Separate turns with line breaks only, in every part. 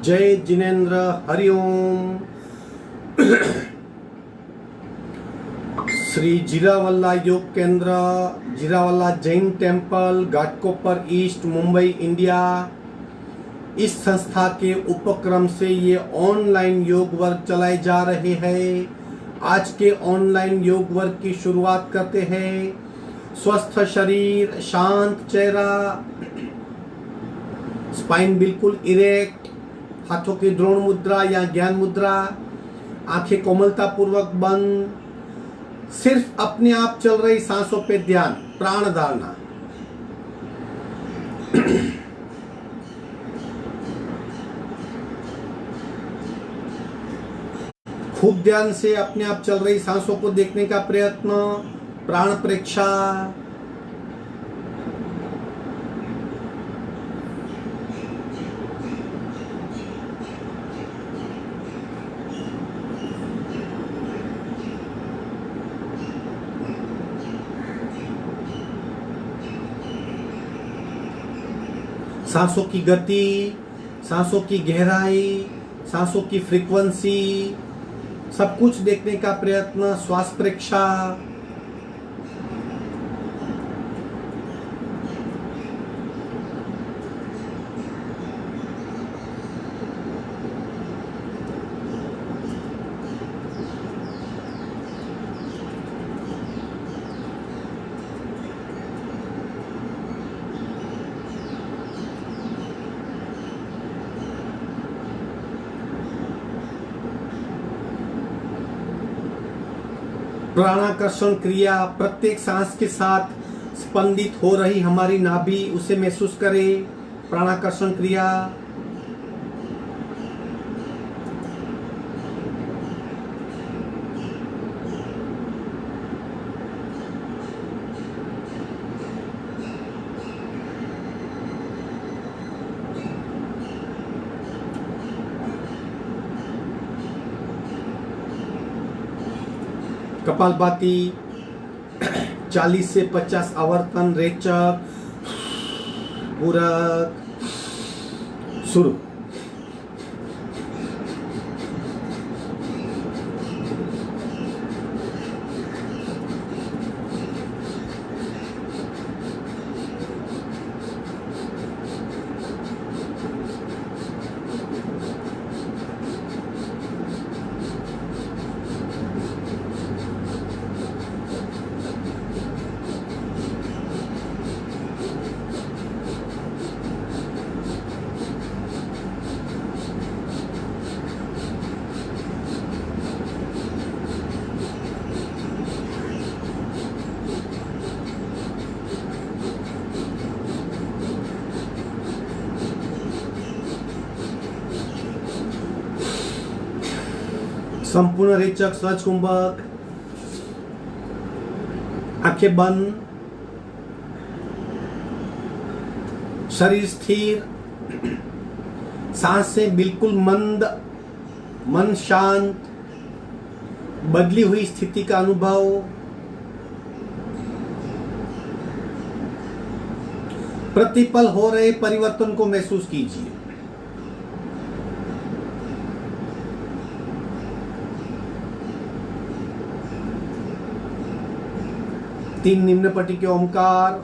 जय Jinendra Hariom. Shri Jirawala Yoga Kendra, Jirawala Jain temple, Ghatkopar east, Mumbai, India. इस संस्था के उपक्रम से ये ऑनलाइन योग वर्ग चलाए जा रहे हैं। आज के ऑनलाइन योग वर्ग की शुरुआत करते हैं। स्वस्थ शरीर, शांत चेहरा, स्पाइन बिल्कुल इरेक्ट, हाथों की द्रोण मुद्रा या ज्ञान मुद्रा, आंखें कोमलता पूर्वक बंद, सिर्फ अपने आप चल रही सांसों पे ध्यान, प्राण धारणा। खूब ध्यान से अपने आप चल रही सांसों को देखने का प्रयत्न, प्राण प्रेक्षा। सांसों की गति, सांसों की गहराई, सांसों की फ्रीक्वेंसी, सब कुछ देखने का प्रयत्न, श्वास प्रेक्षा। प्राणाकर्षण क्रिया, प्रत्येक सांस के साथ स्पंदित हो रही हमारी नाभि, उसे महसूस करें। प्राणाकर्षण क्रिया। कपालभाति 40 से 50 आवर्तन, रेचक, पूरक, शुरू। संपूर्ण रेचक, सहज कुंभक, आंखें बंद, शरीर स्थिर, सांसें बिल्कुल मंद, मन शांत, बदली हुई स्थिति का अनुभव। प्रतिपल हो रहे परिवर्तन को महसूस कीजिए। तीन निम्न पटी के ओमकार,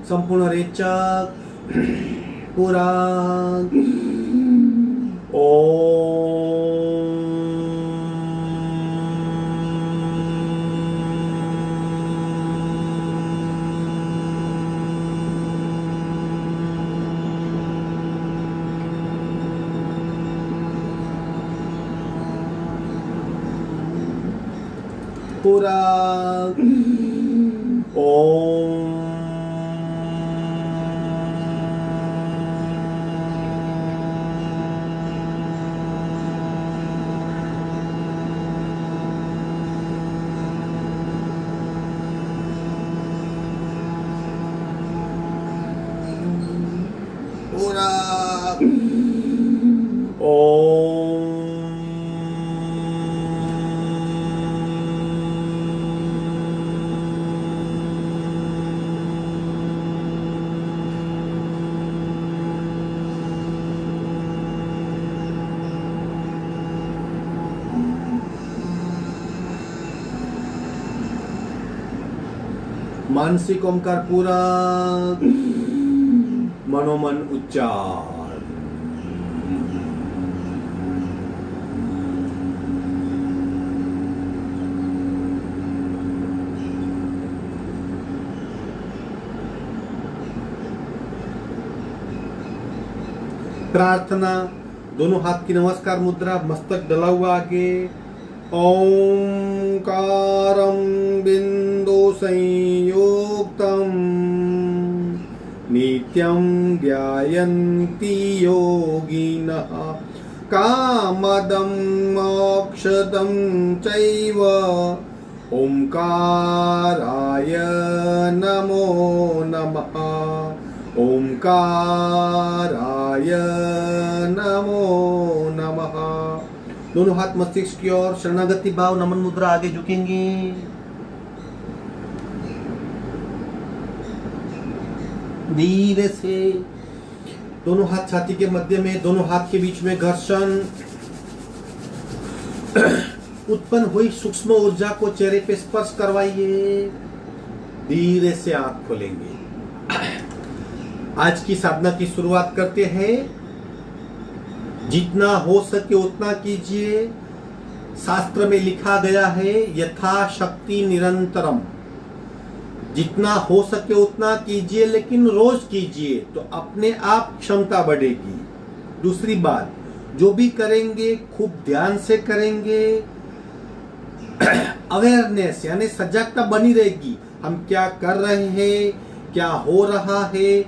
संपूर्ण रेचक, पूरा पूरा पूरा मानसिक ओमकार पूरा, मनोमन उच्चार। प्रार्थना, दोनों हाथ की नमस्कार मुद्रा, मस्तक डला हुआ आगे। ओंकारं बिंदु संयुक्तं नित्यं ध्यायन्ति योगिनः कामदं मोक्षदं चैव ओंकाराय नमो नमः। ओंकाराय नमो नमः। दोनों हाथ मस्तिष्क की ओर, शरणागति भाव, नमन मुद्रा, आगे झुकेंगे। धीरे से दोनों हाथ छाती के मध्य में, दोनों हाथ के बीच में घर्षण। उत्पन्न हुई सूक्ष्म ऊर्जा को चेहरे पे स्पर्श करवाइए। धीरे से आंख खोलेंगे। आज की साधना की शुरुआत करते हैं। जितना हो सके उतना कीजिए। शास्त्र में लिखा गया है यथाशक्ति निरंतरम। जितना हो सके उतना कीजिए, लेकिन रोज कीजिए तो अपने आप क्षमता बढ़ेगी। दूसरी बात, जो भी करेंगे खूब ध्यान से करेंगे। अवेयरनेस यानी सजगता बनी रहेगी। हम क्या कर रहे हैं, क्या हो रहा है,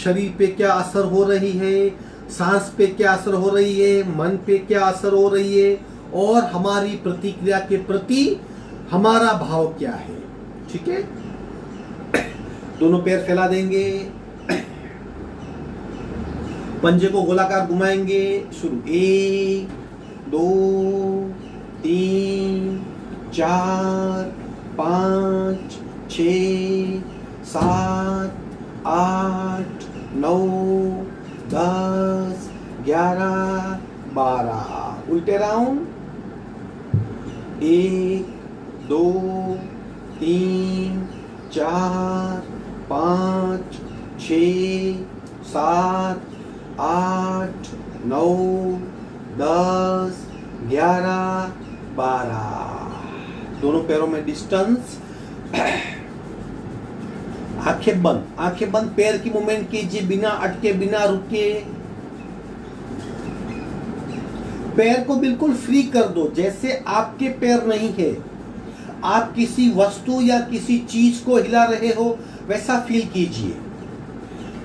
शरीर पे क्या असर हो रही है, सांस पे क्या असर हो रही है, मन पे क्या असर हो रही है, और हमारी प्रतिक्रिया के प्रति हमारा भाव क्या है। ठीक है, दोनों पैर फैला देंगे। पंजे को गोलाकार घुमाएंगे। शुरू, 1 2 3 4 5 6 7 8 9 10 11 12। उल्टे राउंड, 1 2 3 4 5 6 7 8 9 10 11 12। दोनों पैरों में डिस्टेंस। आंखें बंद, आंखें बंद, पैर की मूवमेंट कीजिए बिना अटके, बिना रुके। पैर को बिल्कुल फ्री कर दो, जैसे आपके पैर नहीं है। आप किसी वस्तु या किसी चीज को हिला रहे हो वैसा फील कीजिए।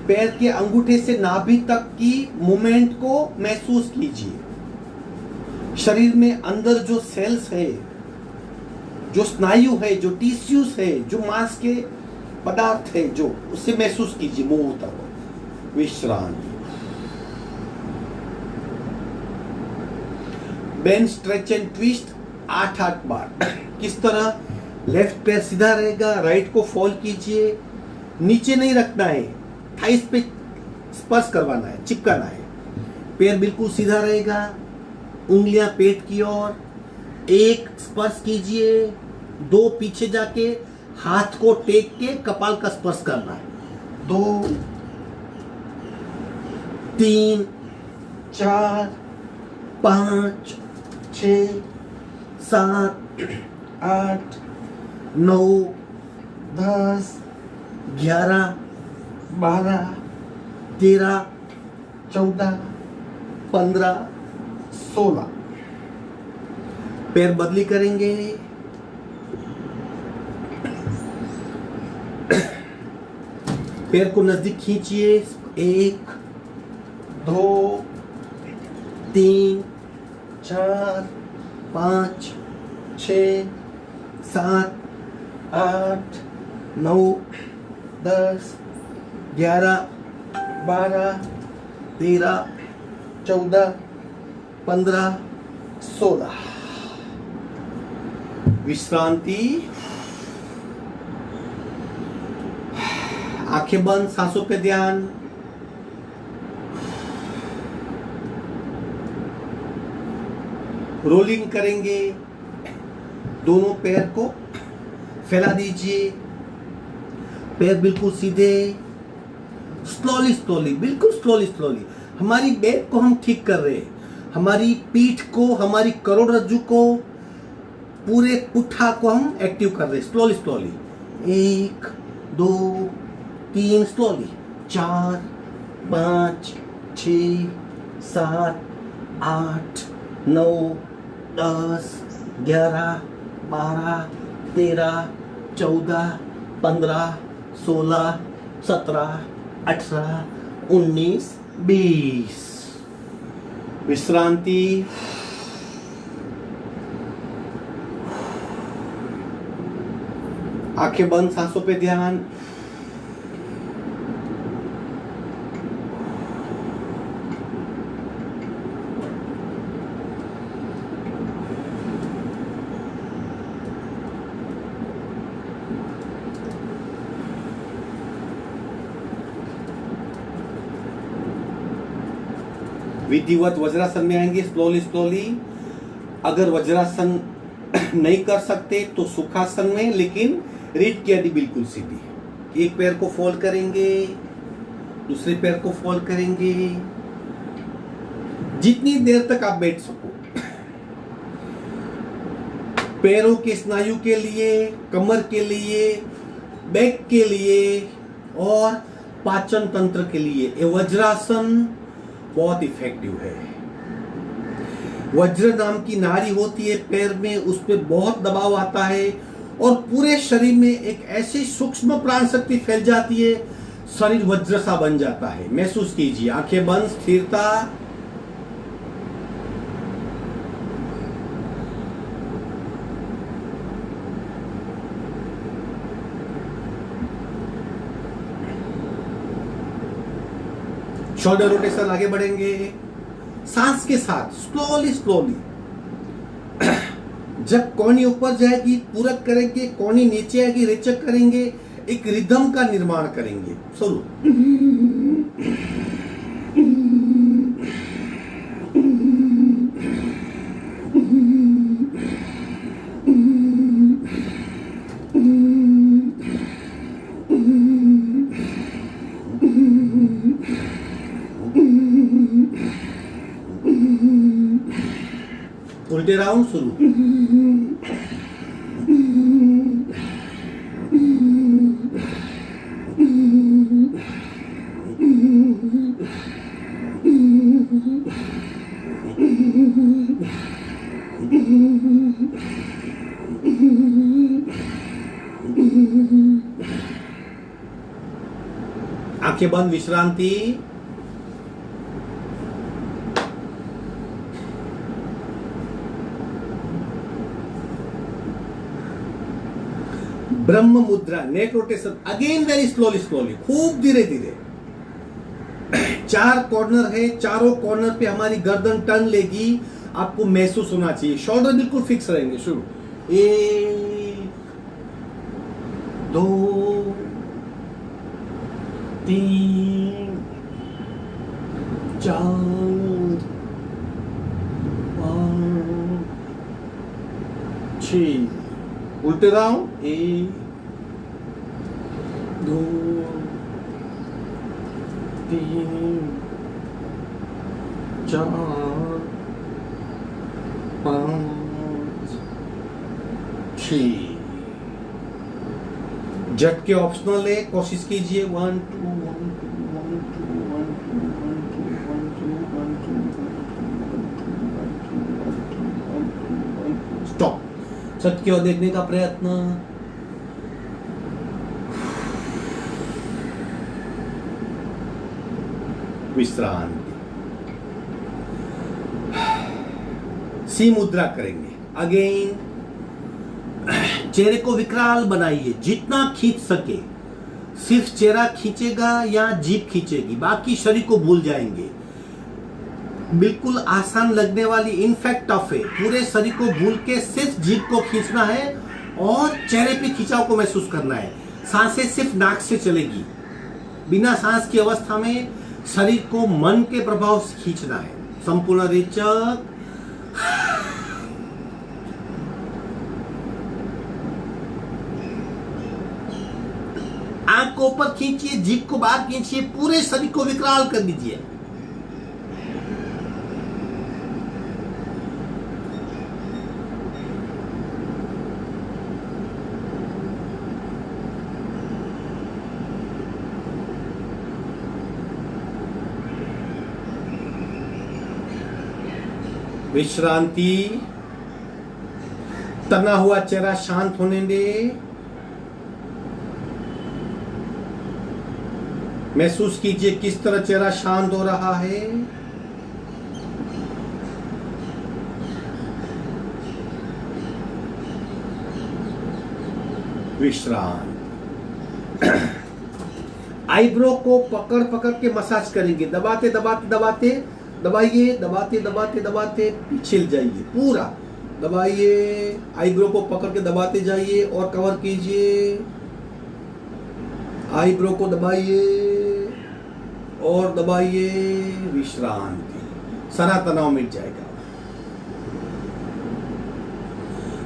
पैर के अंगूठे से नाभि तक की मूवमेंट को महसूस कीजिए। शरीर में अंदर जो सेल्स है, जो स्नायु है, जो टिश्यूज है, जो मांस के पदार्थ है, जो उसे महसूस कीजिए। मूव होता हुआ विश्रांति। बेंड, स्ट्रेच एंड ट्विस्ट 8 बार। किस तरह? लेफ्ट पैर सीधा रहेगा, राइट को फॉल कीजिए। नीचे नहीं रखना है, थाइस पे स्पर्श करवाना है, चिपकाना है। पैर बिल्कुल सीधा रहेगा, उंगलियां पेट की ओर। 1 स्पर्श कीजिए, 2 पीछे जाके हाथ को टेक के कपाल का स्पर्श करना है। 2 3 4 5 6 7 8 9 10 11 12 13 14 15 16। पैर बदली करेंगे। पैर को नजदीक खींचिए। 1 2 3 4 5 6 7 8 9 10 11 12 13 14 15 16। विश्रांति। आंखें बंद, सांसों पे ध्यान। रोलिंग करेंगे। दोनों पैर को फैला दीजिए। पैर बिल्कुल सीधे, स्लोली स्लोली, बिल्कुल स्लोली स्लोली। हमारी बैक को हम ठीक कर रहे हैं, हमारी पीठ को, हमारी करोड़रज्जु को, पूरे पुट्ठा को हम एक्टिव कर रहे हैं स्लोली स्लोली। 1 2 3 स्लोली, 4 5 6 7 8 9 10 11 12 13 14 15 16 17 18 19 20। विश्रांति। आंखें बंद, सांसों पे ध्यान। विधिवत वज्रासन में आएंगे स्लोली स्लोली। अगर वज्रासन नहीं कर सकते तो सुखासन में, लेकिन रीढ़ की हड्डी बिल्कुल सीधी। एक पैर को फोल्ड करेंगे, दूसरे पैर को फोल्ड करेंगे, जितनी देर तक आप बैठ सको। पैरों के स्नायु के लिए, कमर के लिए, बैक के लिए और पाचन तंत्र के लिए ये वज्रासन बहुत इफेक्टिव है। वज्र नाम की नाड़ी होती है पैर में, उस पर बहुत दबाव आता है और पूरे शरीर में एक ऐसी सूक्ष्म प्राण शक्ति फैल जाती है, शरीर वज्र सा बन जाता है। महसूस कीजिए, आंखें बंद, स्थिरता। शोल्डर रोटेशन, आगे बढ़ेंगे सांस के साथ स्लोली स्लोली। जब कोहनी ऊपर जाएगी पूरक करेंगे, कोहनी नीचे आएगी रेचक करेंगे, एक रिदम का निर्माण करेंगे। शुरू। उल्टे राउंड शुरू। आंखें बंद, विश्रांति। ब्रह्म मुद्रा, neck rotation, again very slowly slowly, खूब धीरे धीरे। 4 कॉर्नर है, चारों कॉर्नर पे हमारी गर्दन टर्न लेगी, आपको महसूस होना चाहिए। शोल्डर बिल्कुल फिक्स रहेंगे। शुरू। 1 2 3 4 5 6। उल्टे राउंड। 1 2 3 4 5 6। झटके ऑप्शनल है, कोशिश कीजिए। 1 2 1 2 1 2 1 2 1 2 1 2 1 2 1 2 स्टॉप। झटके और देखने का प्रयत्न। विश्रांति। सी मुद्रा करेंगे। अगेन चेहरे को विकराल बनाइए, जितना खींच सके। सिर्फ चेहरा खींचेगा या जीभ खींचेगी, बाकी शरीर को भूल जाएंगे। बिल्कुल आसान लगने वाली, इनफैक्ट टफ है। पूरे शरीर को भूल के सिर्फ जीभ को खींचना है और चेहरे पे खिंचाव को महसूस करना है। सांसें सिर्फ नाक से चलेगी। बिना सांस की अवस्था में शरीर को मन के प्रभाव से खींचना है। संपूर्ण रेचक। आंख को ऊपर खींचिए, जीभ को बाहर खींचिए, पूरे शरीर को विकराल कर दीजिए। विश्रांति, तना हुआ चेहरा शांत होने दे। महसूस कीजिए किस तरह चेहरा शांत हो रहा है। विश्रांत। आईब्रो को पकड़ पकड़ के मसाज करेंगे, दबाते दबाते दबाते दबाइए, दबाते दबाते दबाते पीछे जाइए, पूरा दबाइए, आईब्रो को पकड़ के दबाते जाइए और कवर कीजिए। आईब्रो को दबाइए और दबाइए। विश्रांति, सारा तनाव मिट जाएगा।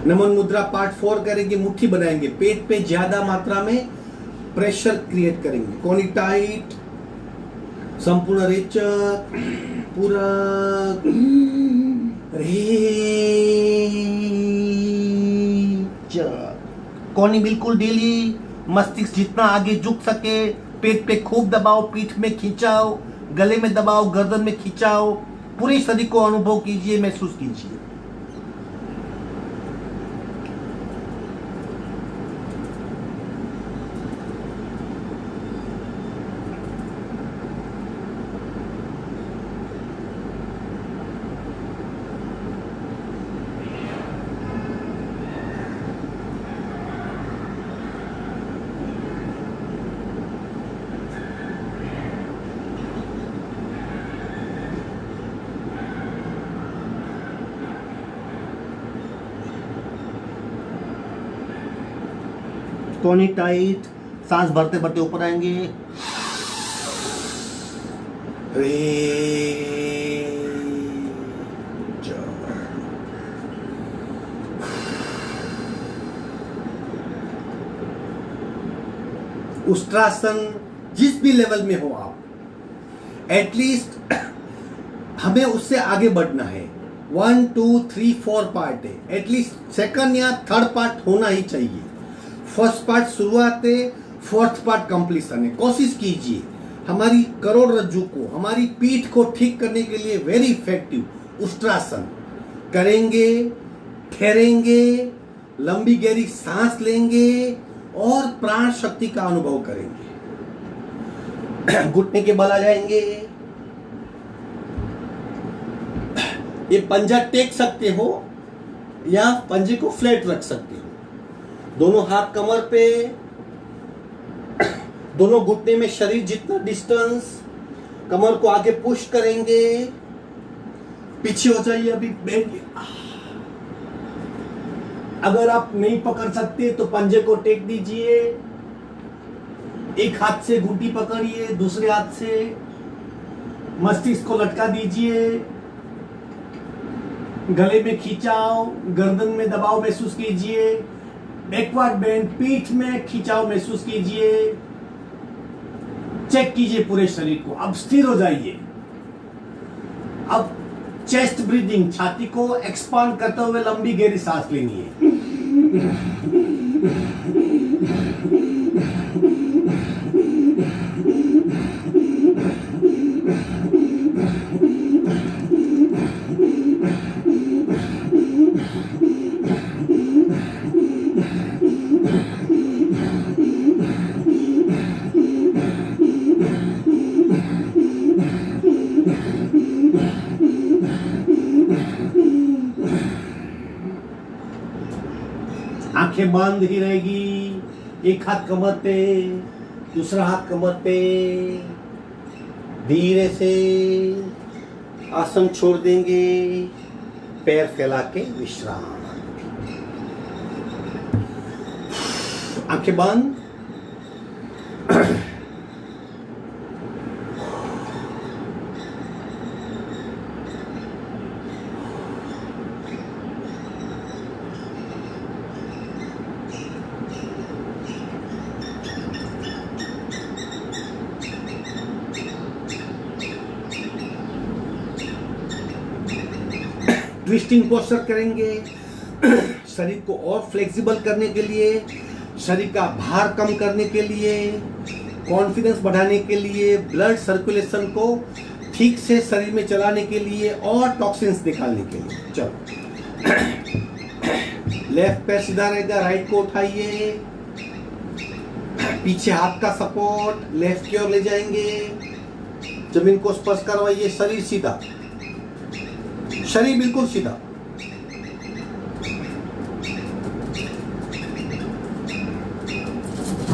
नमन मुद्रा पार्ट 4 करेंगे, मुट्ठी बनाएंगे, पेट पे ज्यादा मात्रा में प्रेशर क्रिएट करेंगे। कोनी टाइट, संपूर्ण रेचक, पूरा कोनी बिल्कुल ढीली, मस्तिष्क जितना आगे झुक सके। पेट पे खूब दबाओ, पीठ में खिंचाओ, गले में दबाओ, गर्दन में खिंचाओ, पूरे शरीर को अनुभव कीजिए, महसूस कीजिए। कोनी टाइट, सांस भरते भरते ऊपर आएंगे। उष्ट्रासन जिस भी लेवल में हो आप, एटलीस्ट हमें उससे आगे बढ़ना है। 1 2 3 4 पार्ट है, एटलीस्ट सेकंड या थर्ड पार्ट होना ही चाहिए। फर्स्ट पार्ट शुरुआत है, फोर्थ पार्ट कंप्लीशन है। कोशिश कीजिए हमारी करोड़रज्जु को, हमारी पीठ को ठीक करने के लिए वेरी इफेक्टिव उष्ट्रासन करेंगे। ठहरेंगे, लंबी गहरी सांस लेंगे और प्राण शक्ति का अनुभव करेंगे। घुटने के बल आ जाएंगे। ये पंजा टेक सकते हो या पंजे को फ्लैट रख सकते हो। दोनों हाथ कमर पे, दोनों घुटने में शरीर जितना डिस्टेंस, कमर को आगे पुश करेंगे। पीछे हो जाइए, अभी बैठ। अगर आप नहीं पकड़ सकते तो पंजे को टेक दीजिए। एक हाथ से घुंटी पकड़िए, दूसरे हाथ से मस्तिष्क को लटका दीजिए। गले में खिंचाव, गर्दन में दबाव महसूस कीजिए। बैकवर्ड बेंड, पीठ में खिंचाव महसूस कीजिए। चेक कीजिए पूरे शरीर को। अब स्थिर हो जाइए। अब चेस्ट ब्रीदिंग, छाती को एक्सपांड करते हुए लंबी गहरी सांस लेनी है। आंखें बंद ही रहेगी। एक हाथ कमर पे, दूसरा हाथ कमर पे। धीरे से आसन छोड़ देंगे, पैर फैला के विश्राम। आंखें बंद। ट्विस्टिंग पोस्चर करेंगे शरीर को और फ्लेक्सिबल करने के लिए, शरीर का भार कम करने के लिए, कॉन्फिडेंस बढ़ाने के लिए, ब्लड सर्कुलेशन को ठीक से शरीर में चलाने के लिए और टॉक्सिन्स निकालने के लिए। चलो लेफ्ट पैर सीधा रहेगा, राइट को उठाइए, पीछे हाथ का सपोर्ट, लेफ्ट की ओर ले जाएंगे, जमीन को स्पर्श करवाइए, शरीर सीधा, शरीर बिल्कुल सीधा।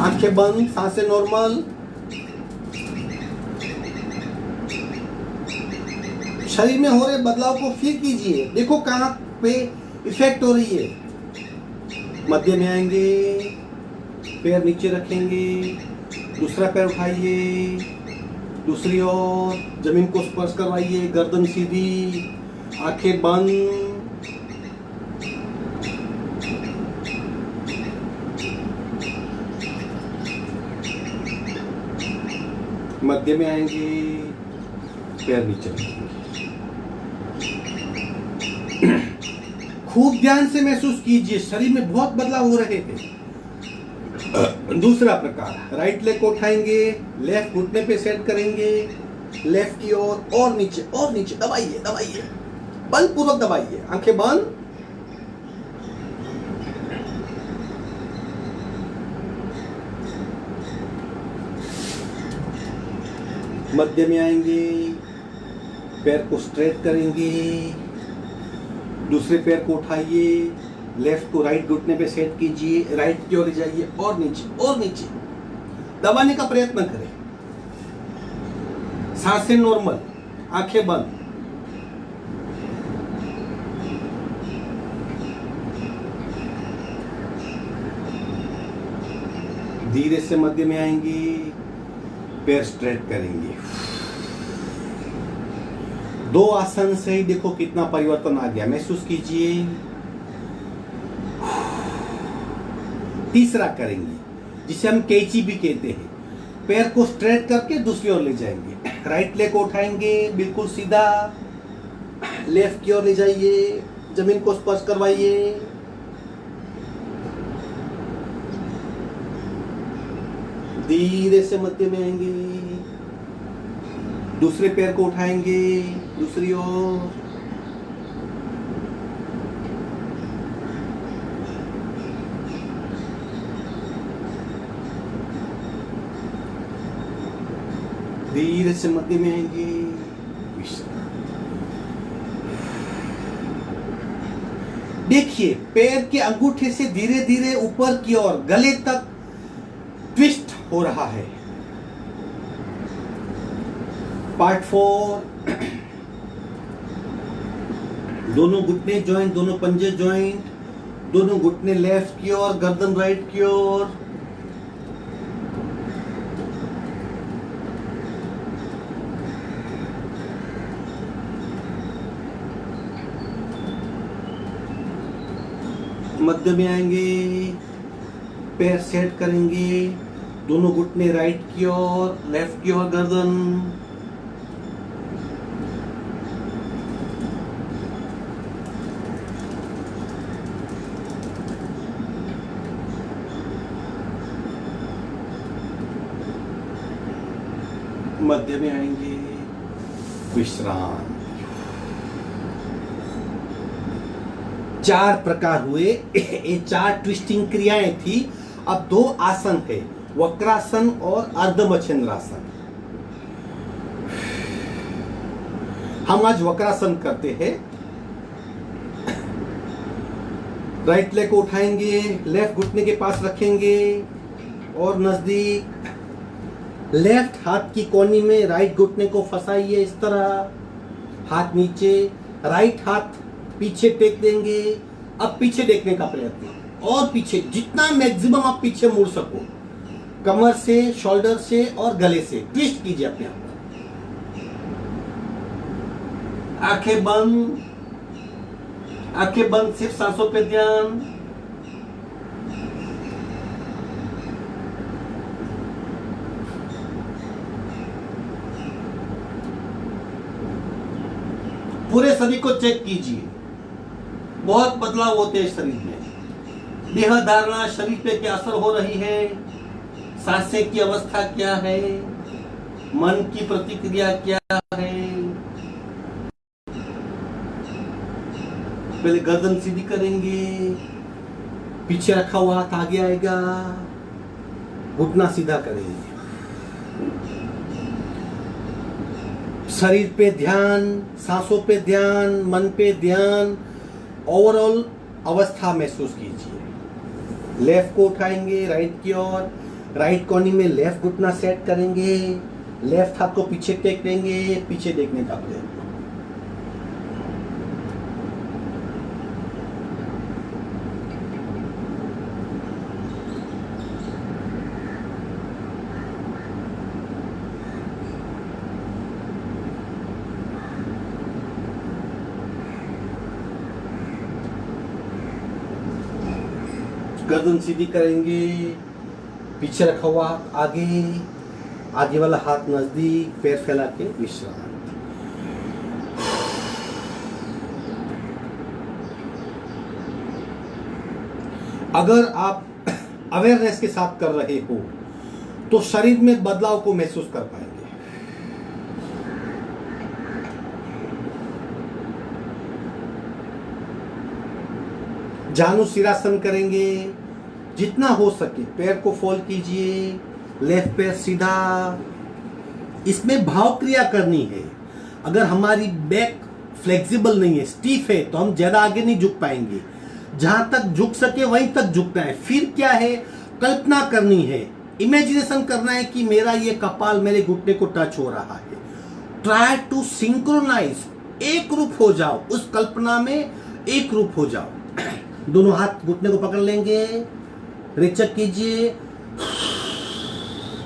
आंखें बंद, सांसें नॉर्मल, शरीर में हो रहे बदलाव को फील कीजिए, देखो कहां पे इफेक्ट हो रही है। मध्य में आएंगे, पैर नीचे रखेंगे, दूसरा पैर उठाइए, दूसरी ओर जमीन को स्पर्श करवाइए, गर्दन सीधी, आंखें बंद। मध्य में आएंगे, पैर नीचे रखेंगे। खूब ध्यान से महसूस कीजिए, शरीर में बहुत बदलाव हो रहे थे। दूसरा प्रकार, राइट लेग को उठाएंगे, लेफ्ट घुटने पे सेट करेंगे, लेफ्ट की ओर और नीचे और नीचे, दबाइए दबाइए, बलपूर्वक दबाइए, आंखें बंद। मध्य में आएंगे, पैर को स्ट्रेट करेंगे, दूसरे पैर को उठाइए, लेफ्ट को राइट घुटने पे सेट कीजिए, राइट की ओर ले जाइए और नीचे दबाने का प्रयत्न करें। सांसें नॉर्मल, आंखें बंद। धीरे से मध्य में आएंगे, पैर स्ट्रेट करेंगे। दो आसन से ही देखो कितना परिवर्तन आ गया, महसूस कीजिए। तीसरा करेंगे जिसे हम कैची भी कहते हैं, पैर को स्ट्रेट करके दूसरी ओर ले जाएंगे, राइट लेग को उठाएंगे बिल्कुल सीधा, लेफ्ट की ओर ले जाइए, जमीन को स्पर्श करवाइए, धीरे से मध्य में आएंगे, दूसरे पैर को उठाएंगे दूसरी ओर, धीरे से मध्य में आएंगे, देखिए पैर के अंगूठे से धीरे धीरे ऊपर की ओर गले तक ट्विस्ट हो रहा है। पार्ट 4, दोनों घुटने जॉइंट, दोनों पंजे जॉइंट, दोनों घुटने लेफ्ट की ओर, गर्दन राइट की ओर। मध्य में आएंगे, पैर सेट करेंगे, दोनों घुटने राइट की ओर, लेफ्ट की ओर गर्दन। मध्य में आएंगे, विश्राम। 4 प्रकार हुए, ये 4 ट्विस्टिंग क्रियाएं थी। अब 2 आसन है, वक्रासन और अर्धमच्छिंद्रासन। हम आज वक्रासन करते हैं। राइट लेग को उठाएंगे, लेफ्ट घुटने के पास रखेंगे और नजदीक, लेफ्ट हाथ की कोनी में राइट घुटने को फंसाइए इस तरह, हाथ नीचे, राइट हाथ पीछे टेक देंगे। अब पीछे देखने का प्रयत्न, और पीछे जितना मैक्सिमम आप पीछे मुड़ सको, कमर से, शोल्डर से और गले से ट्विस्ट कीजिए अपने आप। आंखें बंद, आंखें बंद, सिर्फ सांसों पे ध्यान। पूरे शरीर को चेक कीजिए,
बहुत बदलाव होते हैं शरीर में। देह धारणा, शरीर पे क्या असर हो रही है, सांसें की अवस्था क्या है, मन की प्रतिक्रिया क्या है। पहले गर्दन सीधी करेंगे, पीछे रखा हुआ हाथ आगे आएगा, घुटना सीधा करेंगे, शरीर पे ध्यान, सांसों पे ध्यान, मन पे ध्यान, ओवरऑल अवस्था महसूस कीजिए। लेफ्ट को उठाएंगे राइट की ओर, राइट कोनी में लेफ्ट घुटना सेट करेंगे, लेफ्ट हाथ को पीछे टेक देंगे, पीछे देखने का प्रयत्न। गर्दन सीधी करेंगे, पीछे रखा हुआ आगे, आगे वाला हाथ नजदीक, पैर फैला के विश्राम। अगर आप अवेयरनेस के साथ कर रहे हो तो शरीर में बदलाव को महसूस कर पाएंगे। जानु सिरासन करेंगे, जितना हो सके पैर को फोल्ड कीजिए, लेफ्ट पैर सीधा। इसमें भाव क्रिया करनी है। अगर हमारी बैक फ्लेक्सिबल नहीं है, स्टीफ है, तो हम ज्यादा आगे नहीं झुक पाएंगे। जहां तक झुक सके वहीं तक झुकना है। फिर क्या है, कल्पना करनी है, इमेजिनेशन करना है कि मेरा ये कपाल मेरे घुटने को टच हो रहा है। ट्राई टू सिंक्रोनाइज, एक रूप हो जाओ, उस कल्पना में एक रूप हो जाओ। दोनों हाथ घुटने को पकड़ लेंगे, रेचक कीजिए,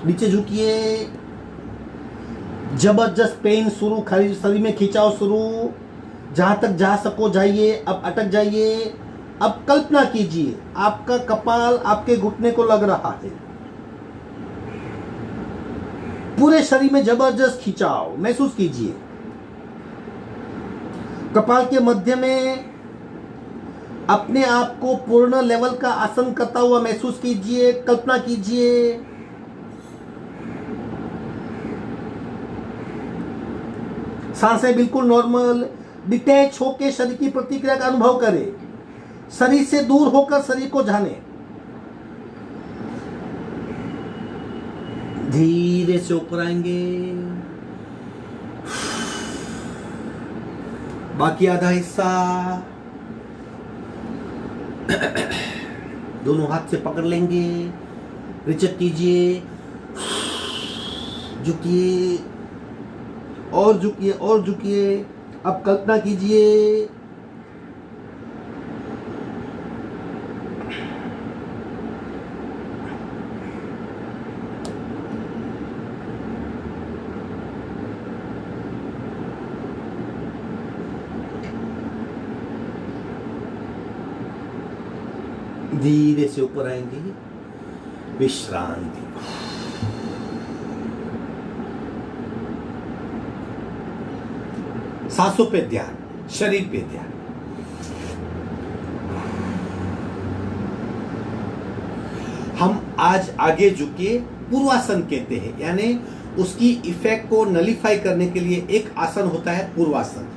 नीचे झुकिए, जबरदस्त पेन शुरू, शरीर में खिंचाव शुरू, जहां तक जा सको जाइए, अब अटक जाइए। अब कल्पना कीजिए आपका कपाल आपके घुटने को लग रहा है, पूरे शरीर में जबरदस्त खिंचाव महसूस कीजिए। कपाल के मध्य में अपने आप को पूर्ण लेवल का आसन करता हुआ महसूस कीजिए, कल्पना कीजिए। सांसें बिल्कुल नॉर्मल, डिटैच होकर शरीर की प्रतिक्रिया का अनुभव करें, शरीर से दूर होकर शरीर को जाने। धीरे से ऊपर आएंगे, बाकी आधा हिस्सा दोनों हाथ से पकड़ लेंगे, रिचक कीजिए, झुकिए और झुकिए और झुकिए। अब कल्पना कीजिए धीरे से ऊपर आएंगे, विश्रांति। सांसों पे ध्यान, शरीर पे ध्यान। हम आज आगे झुके पूर्वासन कहते हैं, यानी उसकी इफेक्ट को नलिफाई करने के लिए एक आसन होता है पूर्वासन।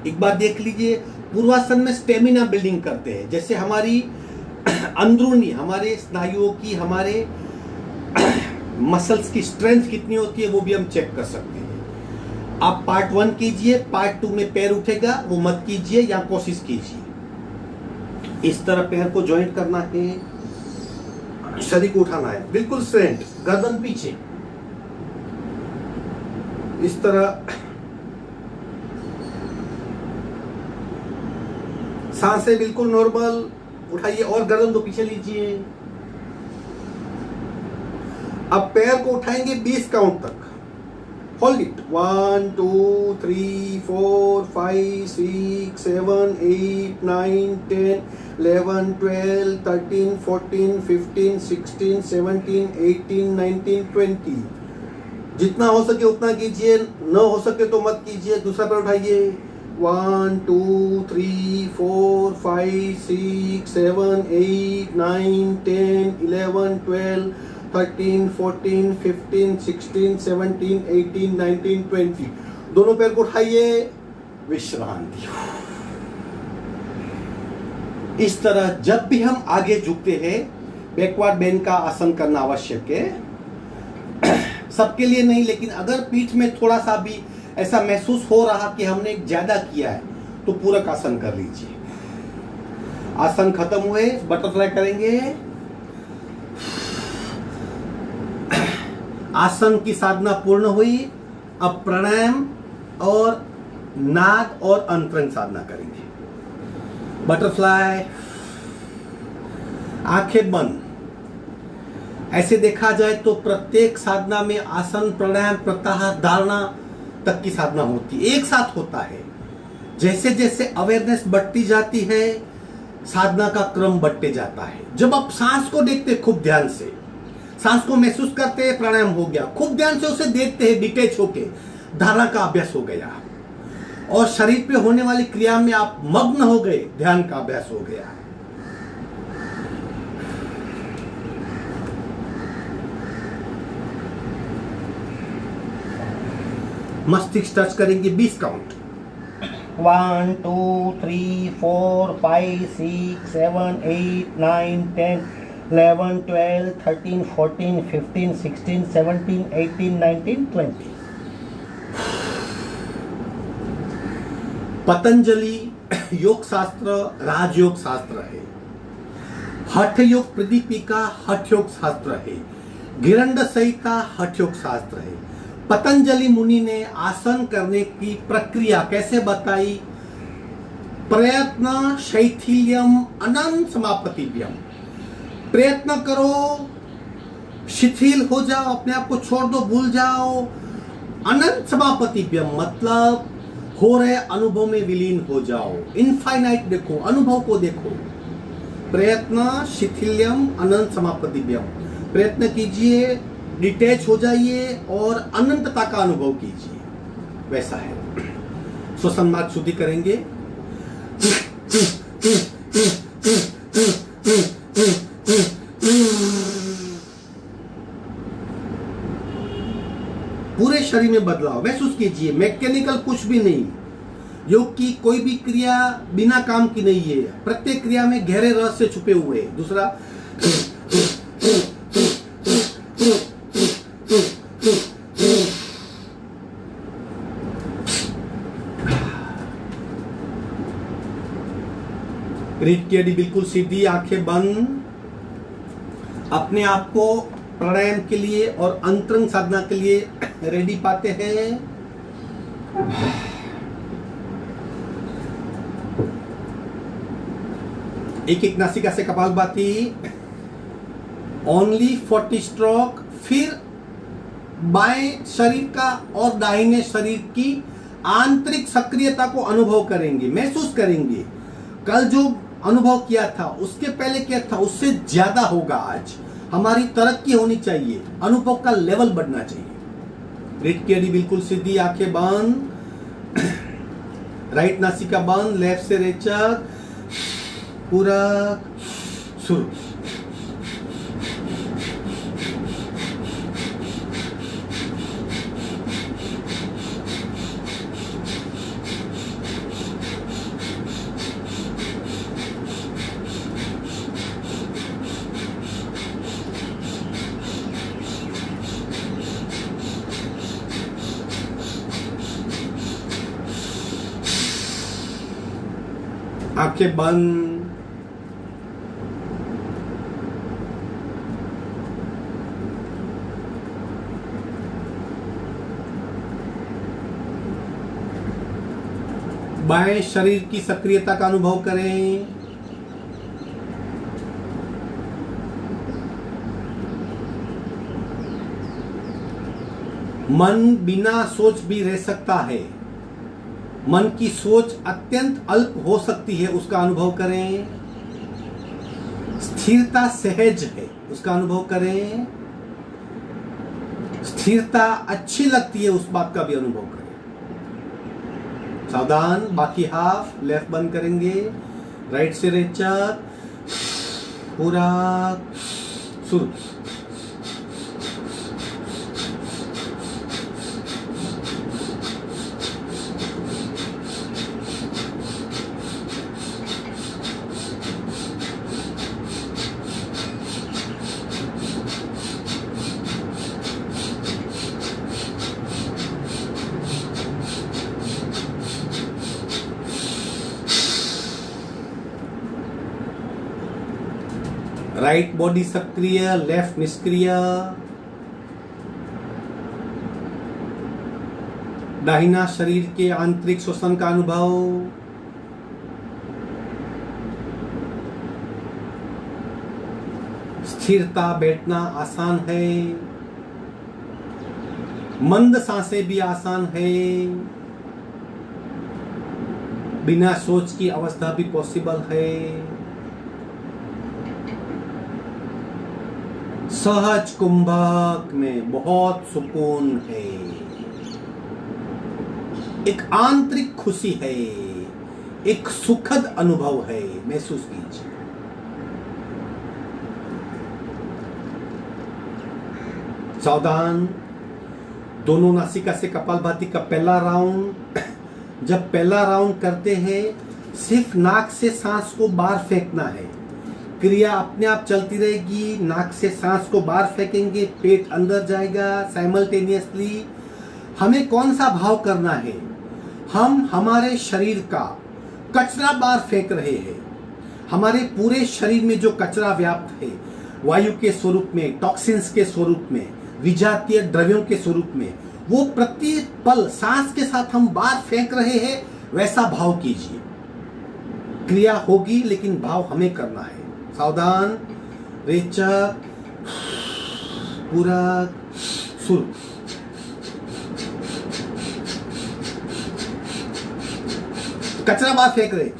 एक बार देख लीजिए, पूर्वासन में स्टेमिना बिल्डिंग करते हैं, जैसे हमारी अंदरूनी, हमारे स्नायुओं की, हमारे मसल्स की स्ट्रेंथ कितनी होती है वो भी हम चेक कर सकते हैं। आप पार्ट 1 कीजिए, पार्ट 2 में पैर उठेगा वो मत कीजिए या कोशिश कीजिए। इस तरह पैर को जॉइंट करना है, शरीर को उठाना है, बिल्कुल स्ट्रेंट, गर्दन पीछे, इस तरह। सांसें बिल्कुल नॉर्मल, उठाइए और गर्दन को पीछे लीजिए। अब पैर को उठाएंगे 20 काउंट तक, होल्ड इट, 1 2 3 4 5 6 7 8 9 10 11 12 13 14 15 16 17 18 19 20। जितना हो सके उतना कीजिए, न हो सके तो मत कीजिए। दूसरा पैर उठाइए,
1 2 3 4 5 6 7 8 9 10 11 12 13 14 15 16 17 18 19 20। दोनों पैर को उठाइए, विश्रांति। इस तरह जब भी हम आगे झुकते हैं, बैकवर्ड बेंड का आसन करना आवश्यक है। सबके लिए नहीं, लेकिन अगर पीठ में थोड़ा सा भी ऐसा महसूस हो रहा कि हमने ज्यादा किया है तो पूरक आसन कर लीजिए। आसन खत्म हुए, बटरफ्लाई करेंगे। आसन की साधना पूर्ण हुई। अब प्राणायाम और नाद और अंतरंग साधना करेंगे। बटरफ्लाई, आंखें बंद। ऐसे देखा जाए तो प्रत्येक साधना में आसन, प्राणायाम, प्रत्याहार, धारणा तक की साधना होती है, एक साथ होता है। जैसे जैसे अवेयरनेस बढ़ती जाती है, साधना का क्रम बढ़ते जाता है। जब आप सांस को देखते खूब ध्यान से, सांस को महसूस करते हैं, प्राणायाम हो गया। खूब ध्यान से उसे देखते हैं, डिटेच होके, धारणा का अभ्यास हो गया। और शरीर पे होने वाली क्रिया में आप मग्न हो गए, ध्यान का अभ्यास हो गया। मस्तिष्क टच करेंगे 20 काउंट। 1 2 3 4 5 6 7 8 9 10 11 12 13 14 15 16 17 18 19 20। पतंजलि योग शास्त्र राजयोग शास्त्र है। हठ योग प्रदीपिका हठ योग शास्त्र है। गिरंड संहिता हठ योग शास्त्र है। पतंजलि मुनि ने आसन करने की प्रक्रिया कैसे बताई? प्रयत्न शैथिल्यम अनंत समापतिभ्यम। प्रयत्न करो, शिथिल हो जाओ, अपने आप को छोड़ दो, भूल जाओ। अनंत समापतिभ्यम मतलब हो रहे अनुभव में विलीन हो जाओ। इनफाइनाइट देखो, अनुभव को देखो। प्रयत्न शिथिल्यम अनंत समापतिभ्यम। प्रयत्न कीजिए, डिटैच हो जाइए और अनंतता का अनुभव कीजिए। वैसा है। श्वसन मार्ग शुद्धि करेंगे। पूरे शरीर में बदलाव महसूस कीजिए। मैकेनिकल कुछ भी नहीं। योग की कोई भी क्रिया बिना काम की नहीं है। प्रत्येक क्रिया में गहरे रहस्य छुपे हुए हैं। दूसरा, रीढ़ की हड्डी बिल्कुल सीधी, आंखें बंद। अपने आप को प्राणायाम के लिए और अंतरंग साधना के लिए रेडी पाते हैं। एक एक नासिका से कपालभाति। Only 40 stroke. फिर बाएं शरीर का और दाहिने शरीर की आंतरिक सक्रियता को अनुभव करेंगे, महसूस करेंगे। कल जो अनुभव किया था, उसके पहले क्या था, उससे ज्यादा होगा। आज हमारी तरक्की होनी चाहिए, अनुभव का लेवल बढ़ना चाहिए। रीढ़ की हड्डी बिल्कुल सीधी, आंखें बंद। राइट नासिका बंद, लेफ्ट से रेचक। पूरा शुरू। आंखें बंद। बाएं शरीर की सक्रियता का अनुभव करें। मन बिना सोच भी रह सकता है। मन की सोच अत्यंत अल्प हो सकती है, उसका अनुभव करें। स्थिरता सहज है, उसका अनुभव करें। स्थिरता अच्छी लगती है, उस बात का भी अनुभव करें।
सावधान, बाकी हाफ लेफ्ट बंद करेंगे, राइट से रेचक, पूरा शुरू। राइट बॉडी सक्रिय, लेफ्ट निष्क्रिय। दाहिना शरीर के आंतरिक श्वसन का अनुभव। स्थिरता, बैठना आसान है, मंद सांसें भी आसान है, बिना सोच की अवस्था भी पॉसिबल है। सहज कुंभक में बहुत सुकून है, एक आंतरिक खुशी है, एक सुखद अनुभव है, महसूस कीजिए। सावधान, दोनों नासिका से कपालभाति का पहला राउंड। जब पहला राउंड करते हैं सिर्फ नाक से सांस को बाहर फेंकना है, क्रिया अपने आप चलती रहेगी। नाक से सांस को बाहर फेंकेंगे, पेट अंदर जाएगा साइमल्टेनियसली। हमें कौन सा भाव करना है? हम हमारे शरीर का कचरा बाहर फेंक रहे हैं। हमारे पूरे शरीर में जो कचरा व्याप्त है, वायु के स्वरूप में, टॉक्सिन्स के स्वरूप में, विजातीय द्रव्यों के स्वरूप में, वो प्रत्येक पल सांस के साथ हम बाहर फेंक रहे हैं। वैसा भाव कीजिए। क्रिया होगी लेकिन भाव हमें करना है। सावधान, रेचक, पूरा शुरू। कचरा बाहर फेंक रहे।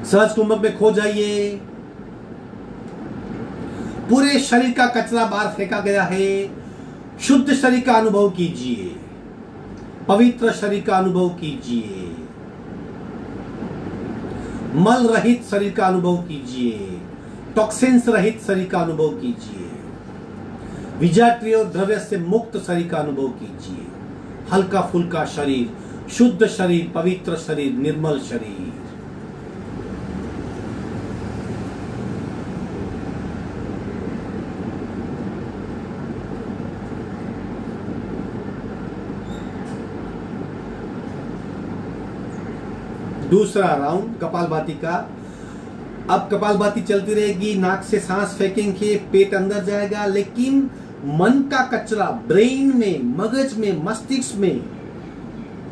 सहज कुंभक में खो जाइए। पूरे शरीर का कचरा बाहर फेंका गया है। शुद्ध शरीर का अनुभव कीजिए, पवित्र शरीर का अनुभव कीजिए, मल रहित शरीर का अनुभव कीजिए, टॉक्सिन्स रहित शरीर का अनुभव कीजिए, विजातीय और द्रव्य से मुक्त शरीर का अनुभव कीजिए। हल्का फुल्का शरीर, शुद्ध शरीर, पवित्र शरीर, निर्मल शरीर। दूसरा राउंड कपालभाति का। अब कपालभाति चलती रहेगी, नाक से सांस फेंकेंगे, पेट अंदर जाएगा, लेकिन मन का कचरा ब्रेन में, मगज में, मस्तिष्क में,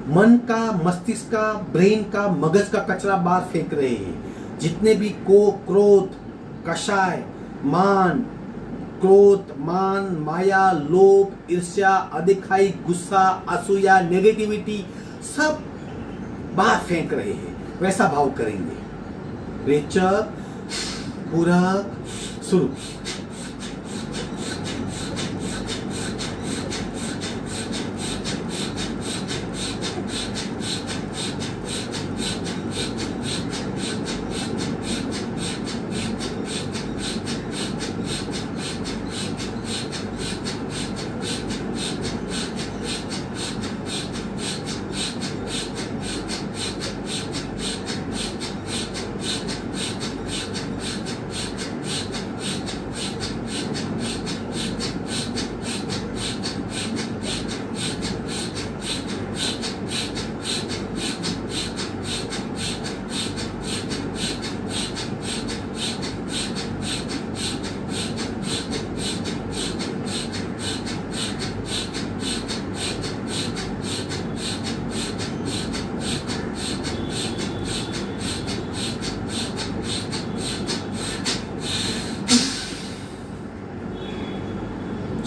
मन का, मस्तिष्क का, ब्रेन का, मगज का कचरा बाहर फेंक रहे हैं। जितने भी क्रोध, कषाय, मान, क्रोध, मान, माया, लोभ, ईर्ष्या, अधिकाई, गुस्सा, असूया, नेगेटिविटी, सब बाहर फेंक रहे हैं। वैसा भाव करेंगे। रेचक, पूरक, शुरू।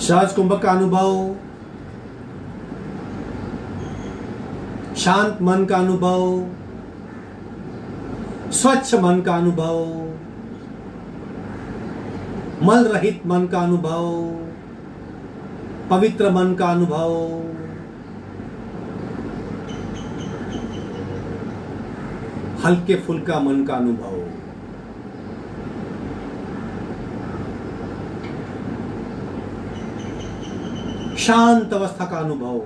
सहज कुंभक का अनुभव, शांत मन का अनुभव, स्वच्छ मन का अनुभव, मल रहित मन का अनुभव, पवित्र मन का अनुभव, हल्के फुल्का मन का अनुभव। शांत अवस्था का अनुभव,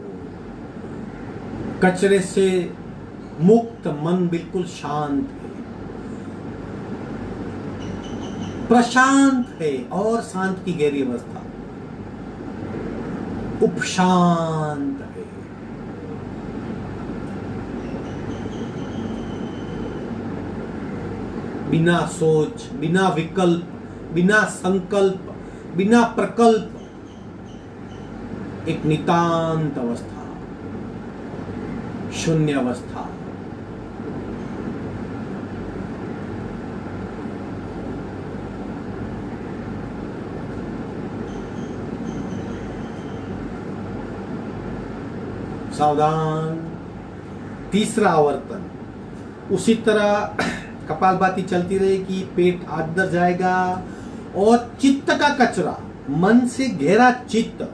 कचरे से मुक्त मन बिल्कुल शांत है, प्रशांत है और शांत की गहरी अवस्था उपशांत है। बिना सोच, बिना विकल्प, बिना संकल्प, बिना प्रकल्प, एक नितांत अवस्था, शून्य अवस्था। सावधान। तीसरा आवर्तन उसी तरह कपालभाति चलती रहेगी, पेट अंदर जाएगा और चित्त का कचरा, मन से गहरा चित्त,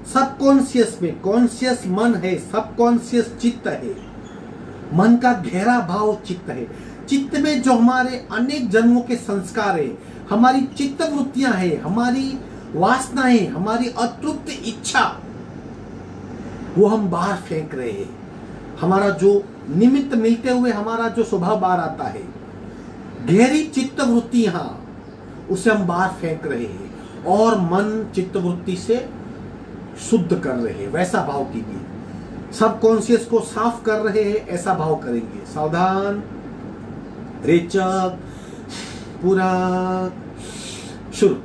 सबकॉन्शियस में, कॉन्शियस मन है, सबकॉन्शियस चित्त है, मन का गहरा भाव चित्त है। चित्त में जो हमारे अनेक जन्मों के संस्कार है, हमारी चित्त वृत्तियां है, हमारी वासनाएं, हमारी अतृप्त इच्छा, वो हम बाहर फेंक रहे हैं। हमारा जो निमित्त मिलते हुए हमारा जो स्वभाव बाहर आता है, गहरी चित्त वृत्तियां, उसे हम बाहर फेंक रहे हैं और मन चित्त वृत्ति से शुद्ध कर रहे हैं। वैसा भाव कीजिए। सब कॉन्शियस को साफ कर रहे हैं, ऐसा भाव करेंगे। सावधान। रेचक, पूरा, शुरू।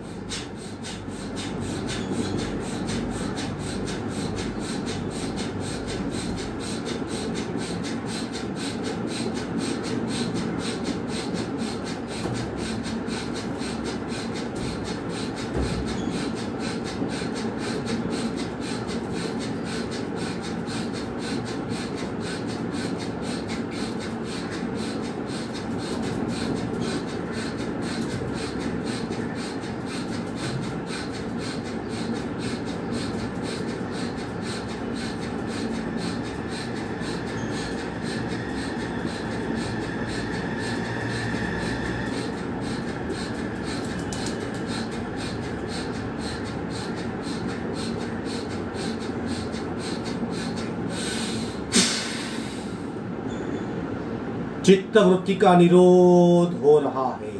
चित्त वृत्ति का निरोध हो रहा है।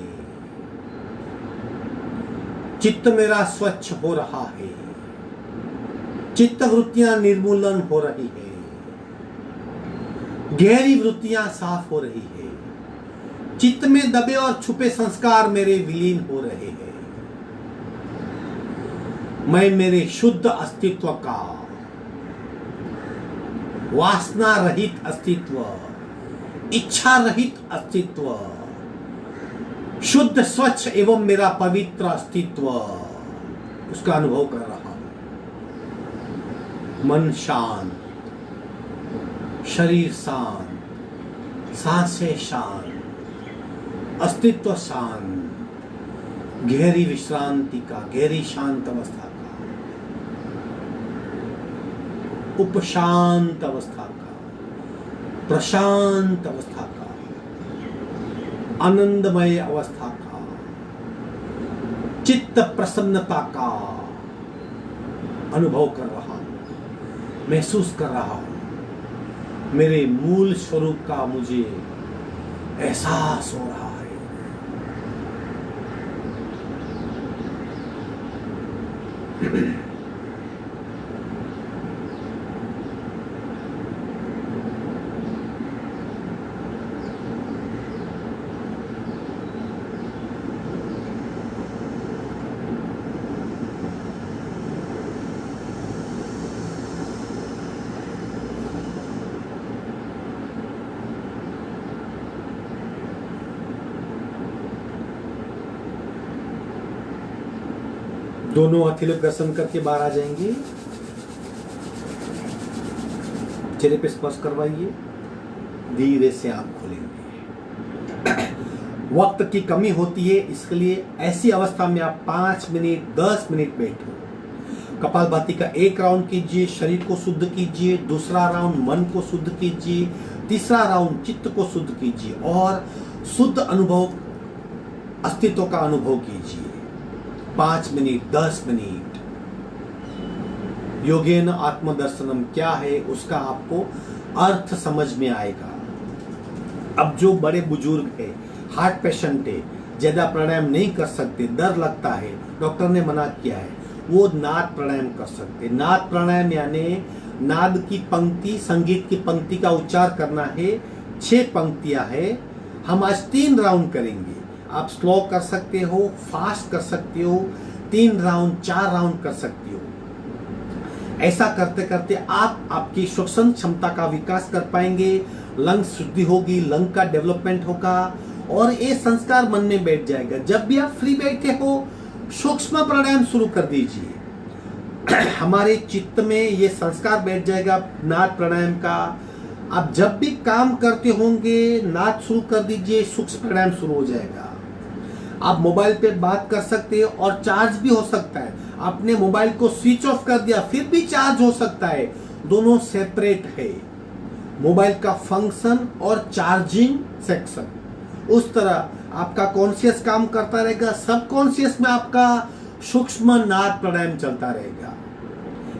चित्त मेरा स्वच्छ हो रहा है। चित्त वृत्तियां निर्मूलन हो रही है। गहरी वृत्तियां साफ हो रही है। चित्त में दबे और छुपे संस्कार मेरे विलीन हो रहे हैं। मैं मेरे शुद्ध अस्तित्व का, वासना रहित अस्तित्व, इच्छा रहित अस्तित्व, शुद्ध स्वच्छ एवं मेरा पवित्र अस्तित्व, उसका अनुभव कर रहा हूं। मन शांत, शरीर शांत, सांसें शांत, अस्तित्व शांत, गहरी विश्रांति का, गहरी शांत अवस्था का, उपशांत अवस्था का, प्रशांत अवस्था का, आनंदमय अवस्था का, चित्त प्रसन्नता का अनुभव कर रहा हूं, महसूस कर रहा हूं। मेरे मूल स्वरूप का मुझे एहसास हो रहा है।
दोनों हथेली घर्षण करके बाहर आ जाएंगे। चेहरे पे स्पर्श करवाइए, धीरे से आंख खोलेंगे। वक्त की कमी होती है, इसके लिए ऐसी अवस्था में आप 5 मिनट 10 मिनट बैठो। कपालभाति का एक राउंड कीजिए, शरीर को शुद्ध कीजिए। दूसरा राउंड मन को शुद्ध कीजिए। तीसरा राउंड चित्त को शुद्ध कीजिए और शुद्ध अनुभव, अस्तित्व का अनुभव कीजिए। 5 मिनट 10 मिनट। योगेन आत्मदर्शनम क्या है उसका आपको अर्थ समझ में आएगा। अब जो बड़े बुजुर्ग है, हार्ट पेशेंट है, ज्यादा प्राणायाम नहीं कर सकते, डर लगता है, डॉक्टर ने मना किया है, वो नाद प्राणायाम कर सकते। नाद प्राणायाम यानी नाद की पंक्ति, संगीत की पंक्ति का उच्चार करना है। 6 पंक्तियां है। हम आज 3 राउंड करेंगे। आप स्लो कर सकते हो, फास्ट कर सकते हो, 3 राउंड 4 राउंड कर सकते हो। ऐसा करते करते आप आपकी श्वसन क्षमता का विकास कर पाएंगे, लंग शुद्धि होगी, लंग का डेवलपमेंट होगा और ये संस्कार मन में बैठ जाएगा। जब भी आप फ्री बैठे हो, सूक्ष्म प्राणायाम शुरू कर दीजिए। हमारे चित्त में ये संस्कार बैठ जाएगा नाद प्राणायाम का। आप जब भी काम करते होंगे, नाद शुरू कर दीजिए, सूक्ष्म प्राणायाम शुरू हो जाएगा। आप मोबाइल पे बात कर सकते हैं और चार्ज भी हो सकता है। आपने मोबाइल को स्विच ऑफ कर दिया फिर भी चार्ज हो सकता है। दोनों सेपरेट है, मोबाइल का फंक्शन और चार्जिंग सेक्शन। उस तरह आपका कॉन्शियस काम करता रहेगा, सब कॉन्शियस में आपका सूक्ष्म नाद प्राणायाम चलता रहेगा।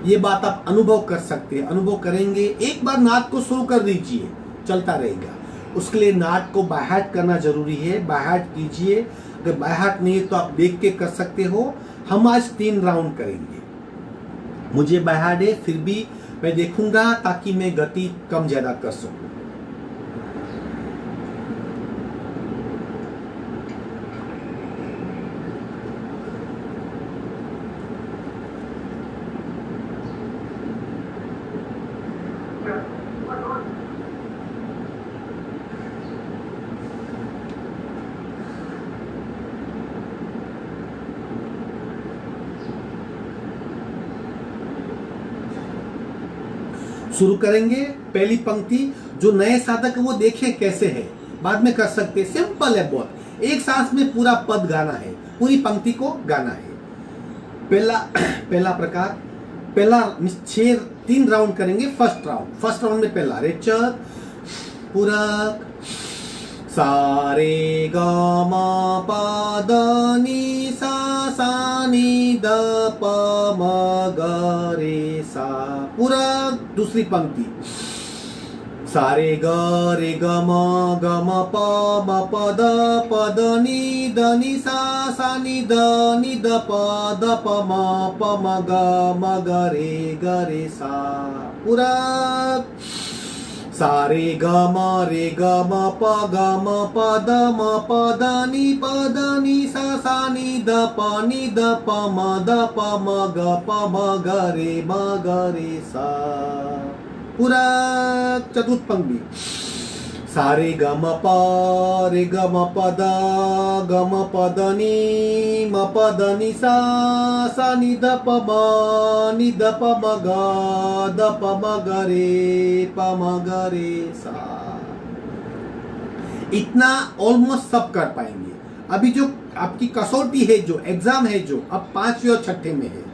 ये बात आप अनुभव कर सकते हैं, अनुभव करेंगे। एक बार नाद को शुरू कर दीजिए, चलता रहेगा। उसके लिए नाद को बाय हार्ट करना जरूरी है, बाय हार्ट कीजिए। अगर बाय हार्ट नहीं है तो आप देख के कर सकते हो। हम आज 3 राउंड करेंगे। मुझे बाय हार्ट है, फिर भी मैं देखूंगा ताकि मैं गति कम ज्यादा कर सकूं। शुरू करेंगे। पहली पंक्ति जो नए साधक है वो देखें कैसे है, बाद में कर सकते, सिंपल है बहुत। एक सांस में पूरा पद गाना है, पूरी पंक्ति को गाना है। पहला प्रकार, पहला 3 राउंड करेंगे। फर्स्ट राउंड में पहला रेचक पूरक सारे ग म प द नि सा सा नि द प म ग रे सा पूरक। दूसरी पंक्ति सारे ग रे ग म प द नि सा सा नि द प म ग रे सा पूरक। सारे ग म प द नि सा सा नि द प म ग रे सा पूरक। चतुर्थ पंक्ति सारे ग म प रे ग म प द नि म प द नि सा सा नि द प म ग रे सा। इतना ऑलमोस्ट सब कर पाएंगे। अभी जो आपकी कसौटी है, जो एग्जाम है, जो अब 5वें और 6ठे में है,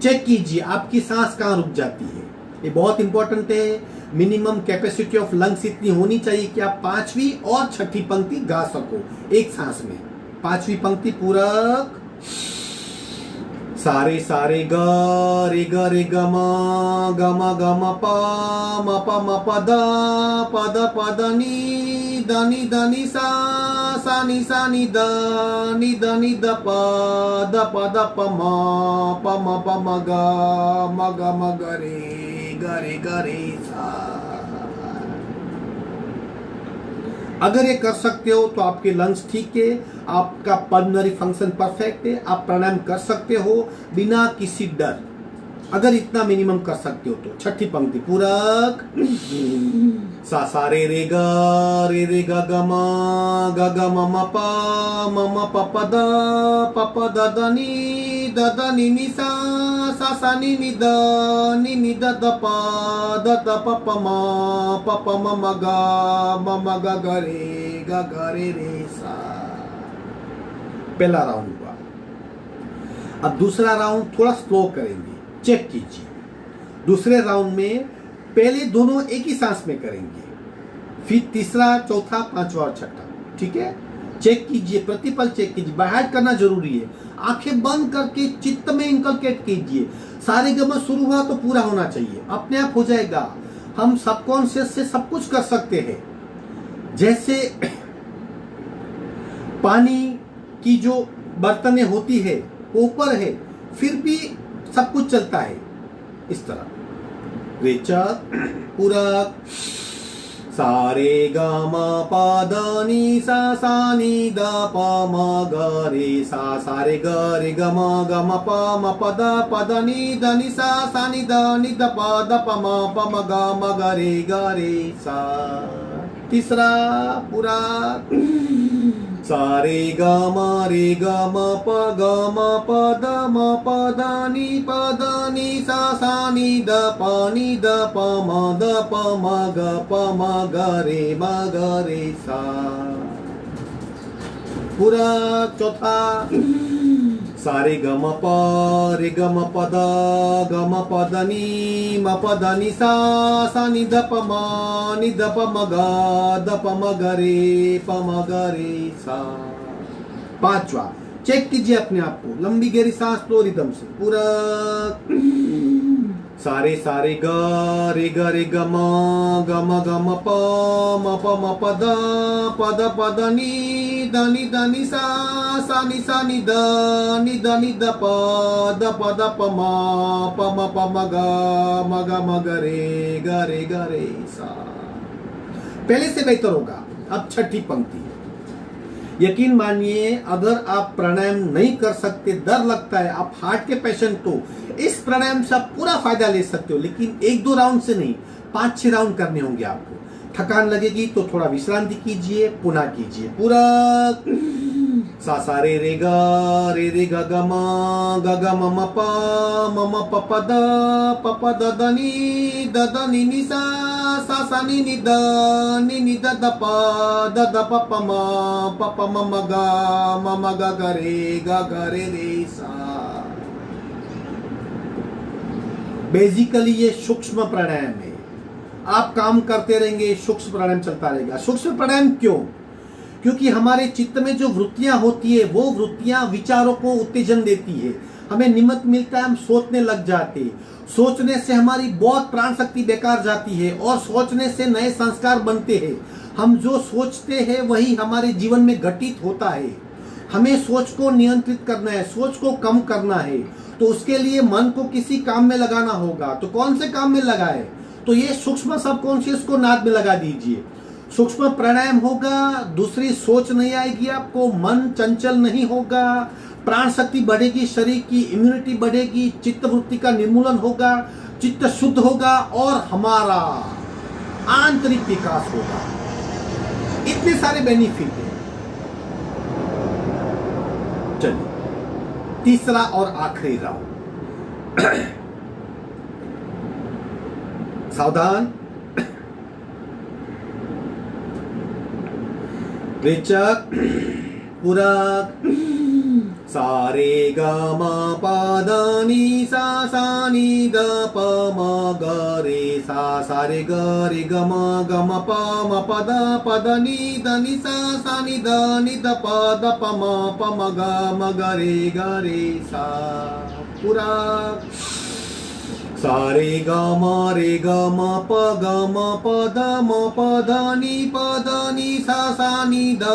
चेक कीजिए आपकी सांस कहाँ रुक जाती है। ये बहुत इंपॉर्टेंट है। मिनिमम कैपेसिटी ऑफ लंग्स इतनी होनी चाहिए कि आप 5वीं और 6ठी पंक्ति गा सको एक सांस में। 5वीं पंक्ति पूरक सारे सारे ग रे ग म प द नि सा नि द प म ग रे सा। अगर ये कर सकते हो तो आपके लंग्स ठीक है, आपका पल्मोनरी फंक्शन परफेक्ट है, आप प्राणायाम कर सकते हो बिना किसी डर। अगर इतना मिनिमम कर सकते हो तो। 6ठी पंक्ति पूरक सा सा रे रे ग म प प द नि द द नि नि सा सा सा नि नि द द प प म ग रे सा। पहला राउंड हुआ। अब दूसरा राउंड थोड़ा स्लो करेंगे, चेक कीजिए। दूसरे राउंड में पहले दोनों एक ही सांस में करेंगे, फिर तीसरा, चौथा, पांचवा और छठा। ठीक है, चेक कीजिए, प्रतिपल चेक कीजिए। बाहर करना जरूरी है। आंखें बंद करके चित्त में इंकलकेट कीजिए। सारे गमा शुरू हुआ तो पूरा होना चाहिए, अपने आप हो जाएगा। हम सबकॉन्शियस से सब कुछ कर सकते हैं। जैसे पानी की जो बर्तनें होती है वो ऊपर है, फिर भी सब कुछ चलता है इस तरह। रेचक पूरक सारे गा मा पा द नि सा नि द प म ग रे सा। सारे ग रे ग म प द नि सा नि द प म ग रे सा। तीसरा पूरा सारे ग म प द नि सा नि द प म ग रे सा। पूरा चौथा सारे ग म प द नि सा नि द प म ग रे सा। पांचवा, चेक कीजिए अपने आप को, लंबी गहरी सांस लो रिदम से। पूरा सारे सारे ग रे ग म प द नि द नि सा नि द प म ग रे सा। पहले से बेहतर होगा। अब छठी पंक्ति। यकीन मानिए, अगर आप प्राणायाम नहीं कर सकते, डर लगता है, आप हार्ट के पेशेंट हो, इस प्राणायाम से आप पूरा फायदा ले सकते हो। लेकिन 1-2 राउंड से नहीं, 5-6 राउंड करने होंगे आपको। थकान लगेगी तो थोड़ा विश्रांति कीजिए, पुनः कीजिए। पूरा सा रे रे ग म प द नि सा नि द प म ग रे सा। बेसिकली ये सूक्ष्म प्राणायाम है। आप काम करते रहेंगे, सूक्ष्म प्राणायाम चलता रहेगा। सूक्ष्म प्राणायाम क्यों? क्योंकि हमारे चित्त में जो वृत्तियां होती है, वो वृत्तियां विचारों को उत्तेजन देती है। हमें निमित्त मिलता है, हम सोचने लग जाते हैं। सोचने से हमारी बहुत प्राण शक्ति बेकार जाती है और सोचने से नए संस्कार बनते हैं। हम जो सोचते हैं वही हमारे जीवन में घटित होता है। हमें सोच को नियंत्रित करना है, सोच को कम करना है। तो उसके लिए मन को किसी काम में लगाना होगा। तो कौन से काम में लगाए? तो ये सूक्ष्म सबकॉन्शियस को नाद में लगा दीजिए। सूक्ष्म प्राणायाम होगा, दूसरी सोच नहीं आएगी आपको, मन चंचल नहीं होगा, प्राण शक्ति बढ़ेगी, शरीर की इम्यूनिटी बढ़ेगी, चित्त वृत्ति का निर्मूलन होगा, चित्त शुद्ध होगा और हमारा आंतरिक विकास होगा। इतने सारे बेनिफिट हैं। चलिए तीसरा और आखिरी राउंड। सावधान। रेचक पूरक सारे ग म प द नि सा नि द प म ग रे सा। सारे ग म प द नि सा नि द प म ग रे सा। पूरक सारे ग म प द नि सा नि द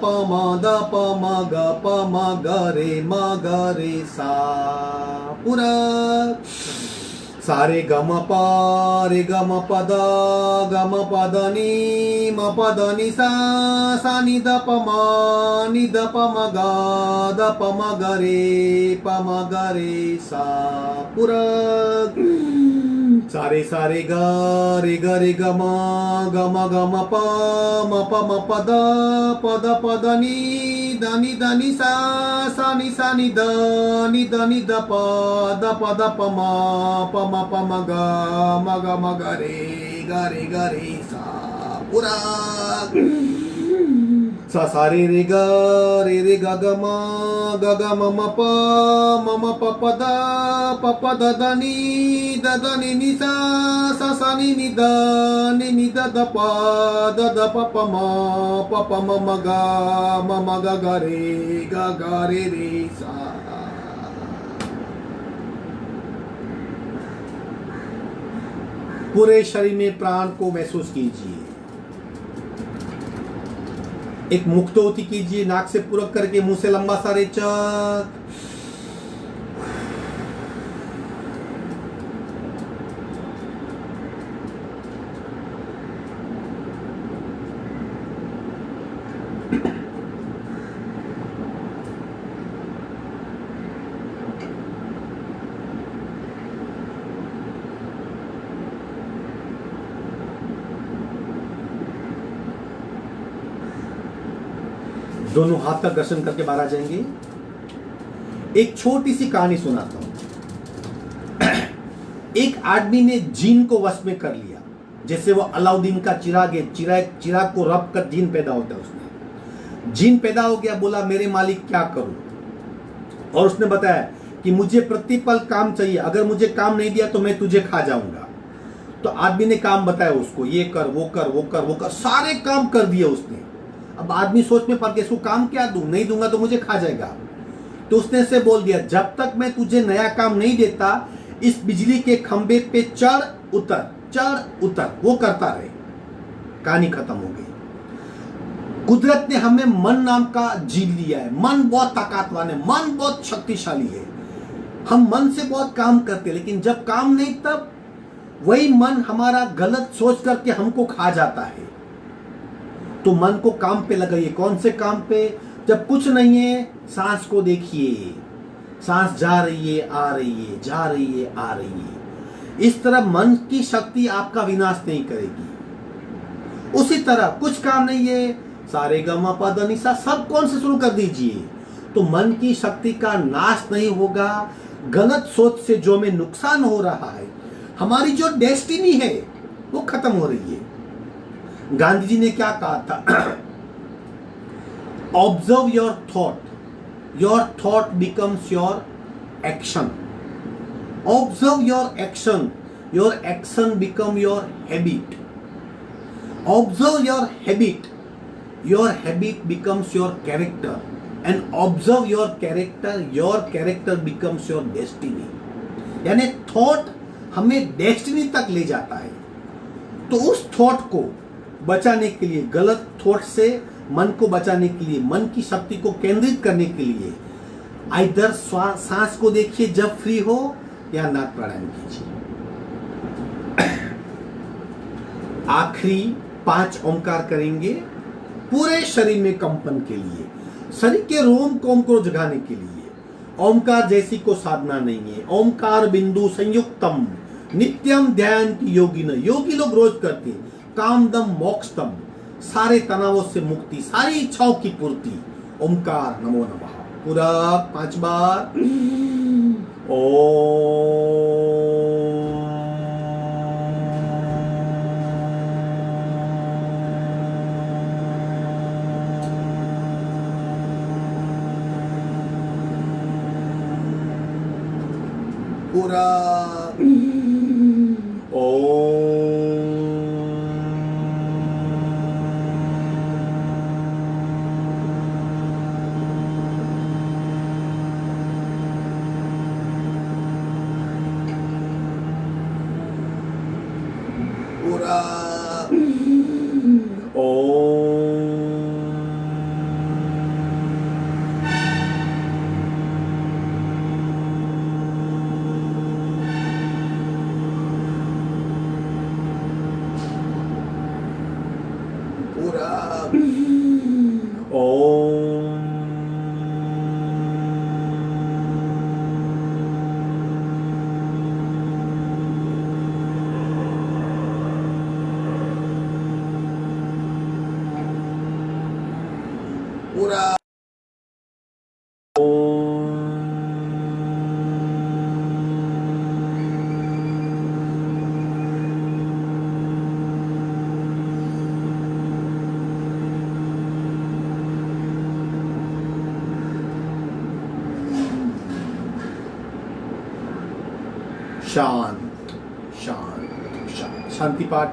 प म ग रे सा। पूरक सारे ग म प द नि सा नि द प म ग रे सा। पूरक
सारे सारे ग रे ग म प म प द नि द नि सा नि द प म ग रे सा पूरा सा रे ग ग म प द नि सा नि द प म ग रे सा। पूरे शरीर में प्राण को महसूस कीजिए। एक मुक्तोती कीजिए, नाक से पूरक करके, मुंह से लंबा सा रेचक। दोनों हाथ का घर्षण करके बाहर आ जाएंगे। एक छोटी सी कहानी सुनाता हूं। एक आदमी ने जीन को वश में कर लिया, जैसे वो अलाउद्दीन का चिराग है, चिराग को रब कर जीन पैदा होता है। उसने जीन पैदा हो गया, बोला मेरे मालिक क्या करूं, और उसने बताया कि मुझे प्रतिपल काम चाहिए, अगर मुझे काम नहीं दिया तो मैं तुझे खा जाऊंगा। तो आदमी ने काम बताया उसको, ये कर वो कर वो कर वो कर, सारे काम कर दिए उसने। अब आदमी सोच में पड़ गया, इसको काम क्या दूं, नहीं दूंगा तो मुझे खा जाएगा। तो उसने से बोल दिया, जब तक मैं तुझे नया काम नहीं देता, इस बिजली के खंबे पे चढ़ उतर, वो करता रहे। कहानी खत्म हो गई। कुदरत ने हमें मन नाम का जीव लिया है। मन बहुत ताकतवर है, मन बहुत शक्तिशाली है। हम मन से बहुत काम करते, लेकिन जब काम नहीं तब वही मन हमारा गलत सोच करके हमको खा जाता है। तो मन को काम पे लगाइए। कौन से काम पे? जब कुछ नहीं है, सांस को देखिए, सांस जा रही है आ रही है, जा रही है आ रही है। इस तरह मन की शक्ति आपका विनाश नहीं करेगी। उसी तरह कुछ काम नहीं है, सारे ग म प द नि सा सब कौन से शुरू कर दीजिए, तो मन की शक्ति का नाश नहीं होगा। गलत सोच से जो हमें नुकसान हो रहा है, हमारी जो डेस्टिनी है वो खत्म हो रही है। गांधी जी ने क्या कहा था? Observe your thought becomes your action. Observe your action become your habit. Observe your habit becomes your character, and observe your character becomes your destiny. यानी थॉट हमें डेस्टिनी तक ले जाता है। तो उस थॉट को बचाने के लिए, गलत थॉट से मन को बचाने के लिए, मन की शक्ति को केंद्रित करने के लिए, आइदर सांस को देखिए जब फ्री हो, या नाक प्राणायाम कीजिए। आखिरी 5 ओंकार करेंगे पूरे शरीर में कंपन के लिए, शरीर के रोम कोम को जगाने के लिए। ओंकार जैसी को साधना नहीं है। ओंकार बिंदु संयुक्तम नित्यम ध्यान योगी लोग रोज करते हैं। कामदम मोक्षतम, सारे तनावों से मुक्ति, सारी इच्छाओं की पूर्ति। ओंकार नमो नमः पूरा 5 बार। पूरा शांत शांत शांत शांति पाठ।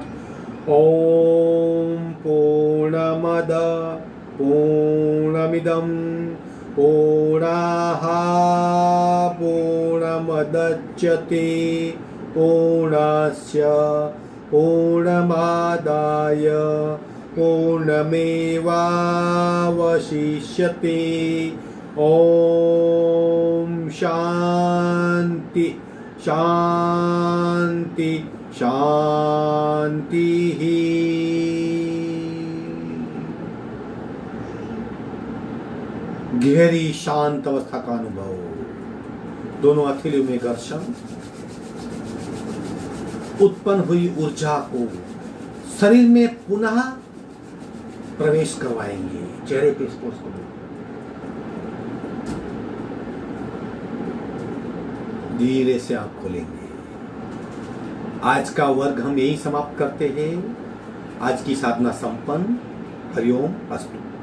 ओम पूर्णमद पूर्णमिदं पूर्णाः पूर्णमुदच्यते पूर्णस्य पूर्णमादाय पूर्णमेवावशिष्यते। ओम शांति शांति शांति ही। गहरी शांत अवस्था का अनुभव, दोनों हथेलियों में घर्षण, उत्पन्न हुई ऊर्जा को शरीर में पुनः प्रवेश करवाएंगे। चेहरे पे स्पर्श करो। धीरे से आंख खोलेंगे। आज का वर्ग हम यही समाप्त करते हैं। आज की साधना संपन्न। हरिओम अस्तु।